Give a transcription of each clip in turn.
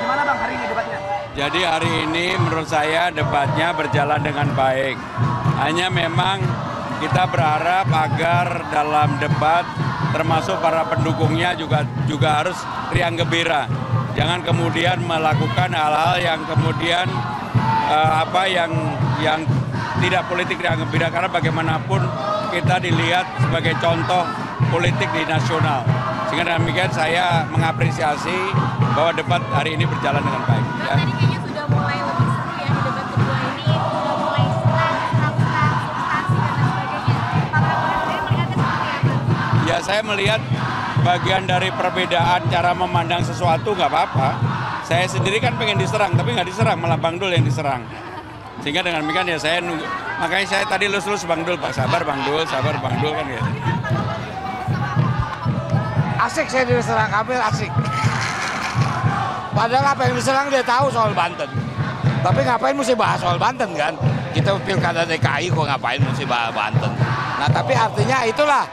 Gimana Bang hari ini debatnya? Jadi hari ini menurut saya debatnya berjalan dengan baik. Hanya memang kita berharap agar dalam debat termasuk para pendukungnya juga harus riang gembira. Jangan kemudian melakukan hal-hal yang kemudian yang tidak politik riang gembira, karena bagaimanapun kita dilihat sebagai contoh politik di nasional. Sehingga demikian saya mengapresiasi bahwa debat hari ini berjalan dengan baik. Nah, tadi kayaknya sudah mulai lebih seru ya di debat kedua ini, sudah mulai serang, substansi dan sebagainya. Pak Prabowo sendiri melihatnya seperti apa? Ya, saya melihat bagian dari perbedaan cara memandang sesuatu nggak apa-apa. Saya sendiri kan pengen diserang, tapi nggak diserang, malah Bang Dul yang diserang. Sehingga dengan demikian ya saya nunggu. Makanya saya tadi lulus Bang Dul, Pak, sabar Bang Dul kan gitu. Asik saya diserang Kamil, asik. Padahal apa yang diserang dia tahu soal Banten. Tapi ngapain mesti bahas soal Banten kan? Kita pilkada DKI kok ngapain mesti bahas Banten. Nah tapi artinya itulah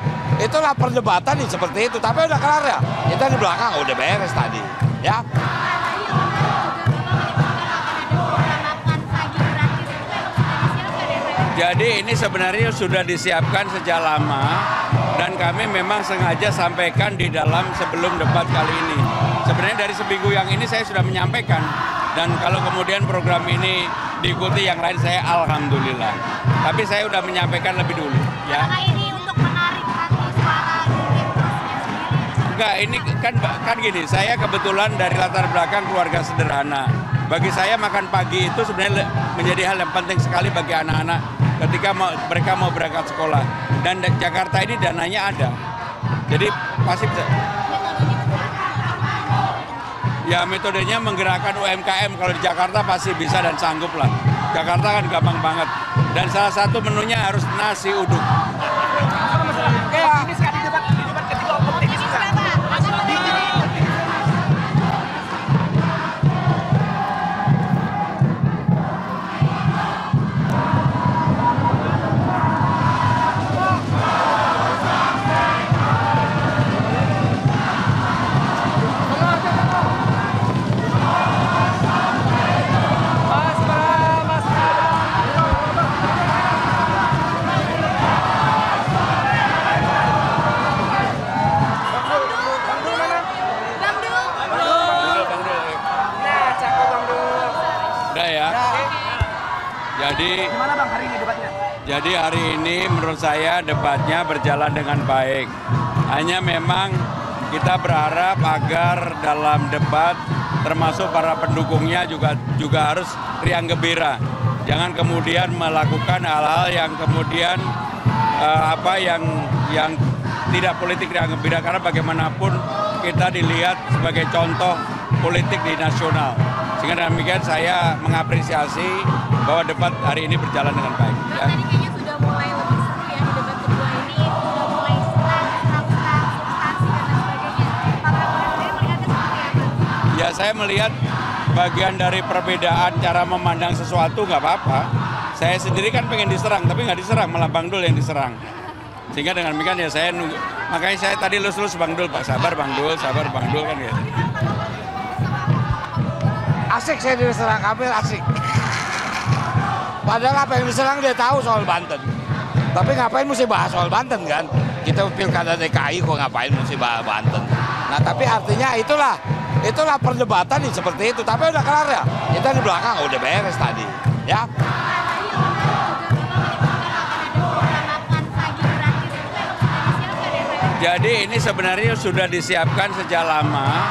perdebatan nih seperti itu. Tapi udah kelar ya. Kita di belakang udah beres tadi. Ya. Jadi ini sebenarnya sudah disiapkan sejak lama dan kami memang sengaja sampaikan di dalam sebelum debat kali ini. Sebenarnya dari seminggu yang ini saya sudah menyampaikan, dan kalau kemudian program ini diikuti yang lain saya alhamdulillah. Tapi saya sudah menyampaikan lebih dulu. Ya. Apakah ini untuk menarik hati suara Enggak, ini kan gini, saya kebetulan dari latar belakang keluarga sederhana. Bagi saya makan pagi itu sebenarnya menjadi hal yang penting sekali bagi anak-anak ketika mereka mau berangkat sekolah. Dan Jakarta ini dananya ada. Jadi pasti bisa. Ya metodenya menggerakkan UMKM, kalau di Jakarta pasti bisa dan sanggup lah. Jakarta kan gampang banget. Dan salah satu menunya harus nasi uduk. Ini sekali debat ketiga optimis juga. Udah ya. Gimana Bang hari ini debatnya? Jadi hari ini menurut saya debatnya berjalan dengan baik. Hanya memang kita berharap agar dalam debat termasuk para pendukungnya juga harus riang gembira. Jangan kemudian melakukan hal-hal yang kemudian yang tidak politik riang gembira, karena bagaimanapun kita dilihat sebagai contoh politik di nasional. Sehingga demikian saya mengapresiasi bahwa debat hari ini berjalan dengan baik. Nah, tadi kayaknya sudah mulai lebih seru ya di debat kedua ini, sudah mulai serang, substansi dan sebagainya. Pak Prabowo sendiri melihatnya seperti apa? Ya, saya melihat bagian dari perbedaan cara memandang sesuatu nggak apa-apa. Saya sendiri kan pengen diserang, tapi nggak diserang, malah Bang Dul yang diserang. Sehingga dengan demikian ya saya nunggu. Makanya saya tadi lulus Bang Dul, Pak, sabar Bang Dul kan gitu. Asik saya diserang Kamil, asik. Padahal apa yang diserang dia tahu soal Banten. Tapi ngapain mesti bahas soal Banten kan? Kita pilkada DKI kok ngapain mesti bahas Banten. Nah tapi artinya itulah perdebatan nih seperti itu. Tapi udah kelar ya. Kita di belakang udah beres tadi. Ya. Jadi ini sebenarnya sudah disiapkan sejak lama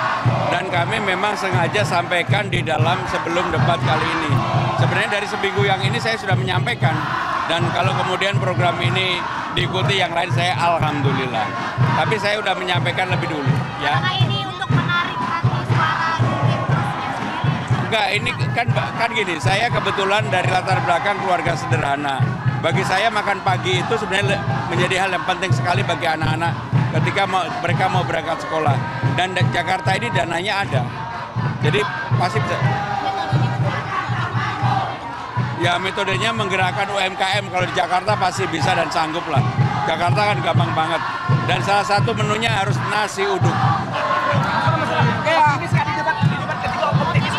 dan kami memang sengaja sampaikan di dalam sebelum debat kali ini. Sebenarnya dari seminggu yang ini saya sudah menyampaikan, dan kalau kemudian program ini diikuti yang lain saya alhamdulillah. Tapi saya sudah menyampaikan lebih dulu. Ya. Apakah ini untuk menarik hati suara Enggak, ini kan gini, saya kebetulan dari latar belakang keluarga sederhana. Bagi saya makan pagi itu sebenarnya menjadi hal yang penting sekali bagi anak-anak ketika mereka mau berangkat sekolah. Dan Jakarta ini dananya ada. Jadi pasti bisa. Ya metodenya menggerakkan UMKM, kalau di Jakarta pasti bisa dan sanggup lah. Jakarta kan gampang banget. Dan salah satu menunya harus nasi uduk. Ini sekali debat ketiga optimis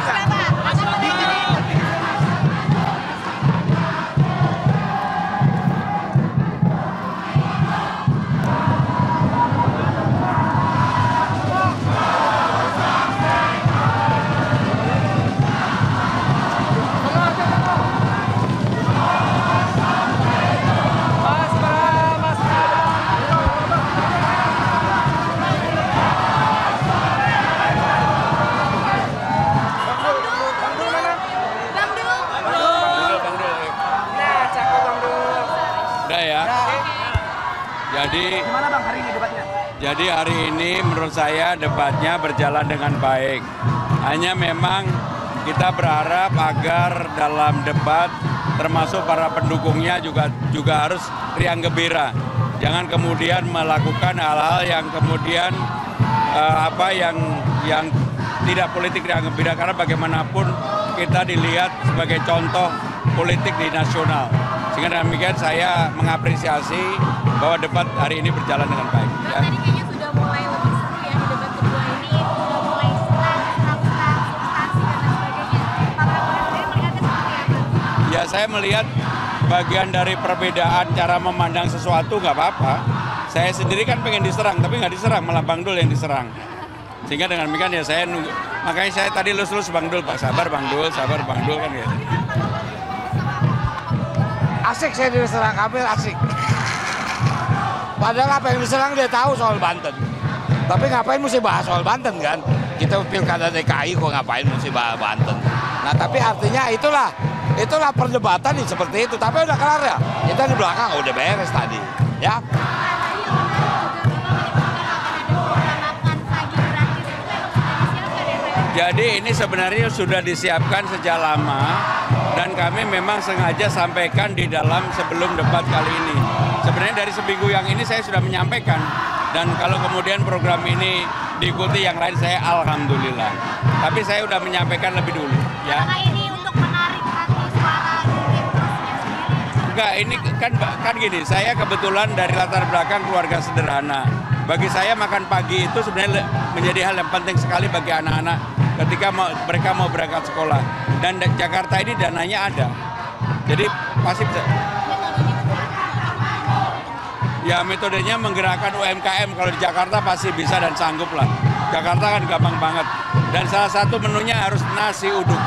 Gimana Bang hari ini debatnya? Jadi hari ini menurut saya debatnya berjalan dengan baik. Hanya memang kita berharap agar dalam debat termasuk para pendukungnya juga harus riang gembira. Jangan kemudian melakukan hal-hal yang kemudian yang tidak politik riang gembira, karena bagaimanapun kita dilihat sebagai contoh politik di nasional. Sehingga demikian saya mengapresiasi bahwa debat hari ini berjalan dengan baik. Bang, tadi kayaknya sudah mulai lebih seru ya di debat kedua ini, sudah mulai serang, substansi dan sebagainya. Pak Prabowo sendiri melihatnya seperti apa? Ya, saya melihat bagian dari perbedaan cara memandang sesuatu nggak apa-apa. Saya sendiri kan pengen diserang, tapi nggak diserang, malah Bang Dul yang diserang. Sehingga dengan demikian ya saya nunggu. Makanya saya tadi lulus Bang Dul, Pak, sabar Bang Dul kan gitu. Asik saya diserang Kamil, asik. Padahal apa yang diserang dia tahu soal Banten. Tapi ngapain mesti bahas soal Banten kan? Kita pilkada DKI kok ngapain mesti bahas Banten. Nah tapi artinya itulah perdebatan nih seperti itu. Tapi udah kelar ya. Kita di belakang udah beres tadi. Ya. Jadi ini sebenarnya sudah disiapkan sejak lama dan kami memang sengaja sampaikan di dalam sebelum debat kali ini. Sebenarnya dari seminggu yang ini saya sudah menyampaikan, dan kalau kemudian program ini diikuti yang lain saya alhamdulillah. Tapi saya sudah menyampaikan lebih dulu. Ya. Apakah ini untuk menarik hati suara sendiri? Enggak, ini kan gini, saya kebetulan dari latar belakang keluarga sederhana. Bagi saya makan pagi itu sebenarnya menjadi hal yang penting sekali bagi anak-anak ketika mereka mau berangkat sekolah. Dan Jakarta ini dananya ada. Jadi pasti bisa. Ya metodenya menggerakkan UMKM, kalau di Jakarta pasti bisa dan sanggup lah. Jakarta kan gampang banget. Dan salah satu menunya harus nasi uduk.